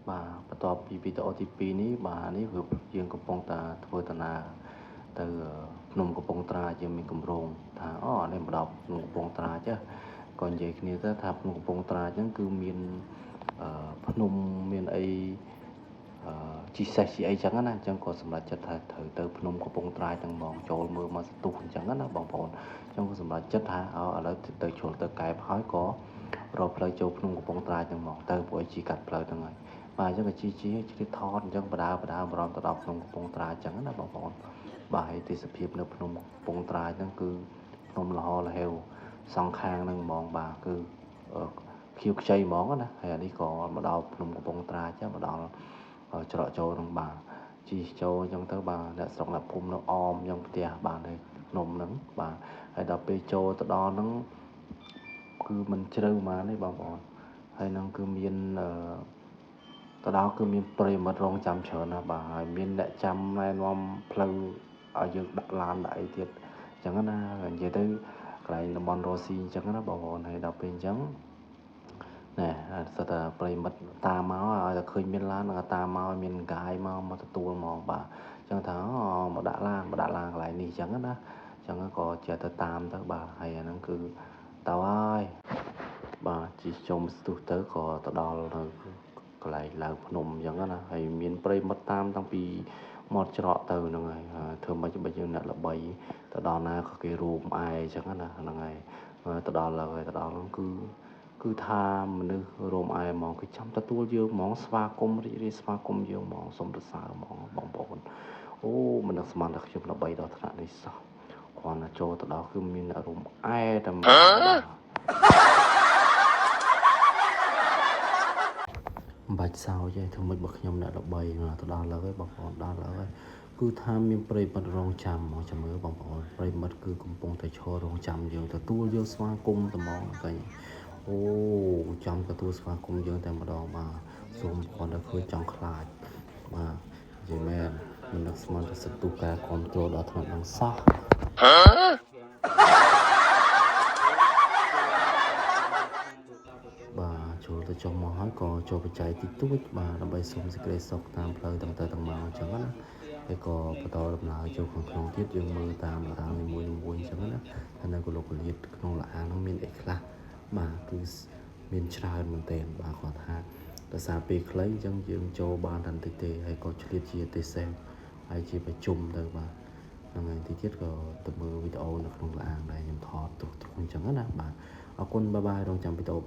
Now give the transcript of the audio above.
បន្ទាប់ពីវីដេអូទី2នេះនេះគឺយើងកំពុងតែធ្វើដំណើរទៅភ្នំកំពង់ត្រាចយើងមានគម្រោងថានេះមកដល់ភ្នំកំពង់ត្រាចក៏និយាយគ្នាទៅថាភ្នំកំពង់ត្រាចហ្នឹងគឺមានភ្នំមានអីជីសេះជីអីចឹងណាអញ្ចឹងក៏សម្រាប់ចិត្តថាត្រូវទៅភ្នំកំពង់ត្រាចហ្នឹងហ្មងចូលមើលមកសន្ទុះអញ្ចឹងណាបងប្អូនអញ្ចឹងក៏សម្រាប់ចិត្តថាឥឡូវទៅជ្រុលទៅកែបហើយក៏រកផ្លូវចូលភ្នំកំពង់ត្រាចហ្នឹងហ្មងទៅពួកឲ្យជីកាត់ផ្លូវហ្នឹងហើយអញ្ចឹងក៏ជីជ្រៀតថតអញ្ចឹងបដាបរំទៅដល់ភ្នំកំពង់ត្រាចអញ្ចឹងណាបងប្អូនហើយទេសភាពនៅភ្នំកំពង់ត្រាចហ្នឹងគឺភ្នំលហលហេវសងខាងហ្នឹងហ្មងគឺខៀវខ្ចីហ្មងណាហើយអានេះក៏មកដល់ភ្នំកំពង់ត្រាចមកដល់ច្រកចូលហ្នឹងជីចូលអញ្ចឹងទៅអ្នកស្រុកអ្នកភូមិនៅអមអញ្ចឹងផ្ទះនៅភ្នំហ្នឹងហើយដល់ពេលចូលទៅដល់ហ្នឹងគឺមិនជ្រៅហ្មងទេបងប្អូនហើយនឹងគឺមានទៅដល់គឺមានប្រិមិត្តរងចាំច្រើនណាស់ហើយមានអ្នកចាំណែនាំផ្លូវឲ្យយើងដាក់ឡានដាក់អីទៀតអញ្ចឹងណានិយាយទៅកន្លែងតំបន់រស់ស៊ីអញ្ចឹងណាបងប្អូនហើយដល់ពេលអញ្ចឹងណែសិតតែប្រិមិត្តតាមមកឲ្យតែឃើញមានឡាននឹងតាមមកមានកាយមកទទួលហ្មងអញ្ចឹងថាមកដាក់ឡានកន្លែងនេះអញ្ចឹងណាអញ្ចឹងក៏ចេះទៅតាមទៅហើយអាហ្នឹងគឺទៅហើយជីជុំស្ទុះទៅក៏ទៅដល់នៅកន្លែងឡើងភ្នំអញ្ចឹងណាហើយមានប្រិមិត្តតាមតាំងពីមាត់ច្រកទៅហ្នឹងហើយធ្វើមិនបើយើងអ្នកល្បីទៅដល់ណាក៏គេរួមឯអញ្ចឹងណាហ្នឹងហើយទៅដល់ហ្នឹងគឺថាមនុស្សរោមអែហ្មងគឺចាំទទួលយើងហ្មងស្វាគមន៍រីករាយស្វាគមន៍យើងហ្មងសុំសរសើរហ្មងបងប្អូនមិននឹកស្មានថាខ្ញុំល្បីដល់ថ្នាក់នេះសោះគ្រាន់តែចូលទៅដល់គឺមានអារម្មណ៍អែតែម្ដងមិនបាច់សើចទេធ្វើមិនបើខ្ញុំអ្នកល្បីទៅដល់លើហើយបងប្អូនដល់លើហើយគឺថាមានប្រិមិត្តរងចាំហ្មងចាំមើលបងប្អូនប្រិមិត្តគឺកំពុងតែឈររងចាំយើងទទួលយើងស្វាគមន៍ត្មងកញ្ញាចាំទទួលស្វាគមន៍យើងតែម្ដងសូមគ្រាន់តែឃើញចង់ខ្លាចនិយាយមែនមិននឹកស្មានថាសតុការគ្រប់គ្រងដល់ថ្នាក់ហ្នឹងសោះចូលទៅចុះមកហើយក៏ចូលបច្ច័យតិចតួចដើម្បីសុំសេចក្តីសុខតាមផ្លូវទាំងទៅទាំងមកអញ្ចឹងណាហើយក៏បន្តដំណើរចូលក្នុងទៀតយើងមើលតាមតារាងនីមួយអញ្ចឹងណាហើយនៅកលុកកលៀតក្នុងលអាងហ្នឹងមានអីខ្លះគឺមានច្រើនមែនទែនគាត់ថាដោយសារពេលខ្លីអញ្ចឹងយើងចូលបានតែបន្តិចទេហើយក៏ឆ្លៀតជាទេសៈហើយជាប្រជុំទៅហ្នឹងហើយទីទៀតក៏ទៅមើលវីដេអូនៅក្នុងលអាងដែរខ្ញុំថតទ្រុសអញ្ចឹងណាអរគុណបាយរងចាំវីដេអូ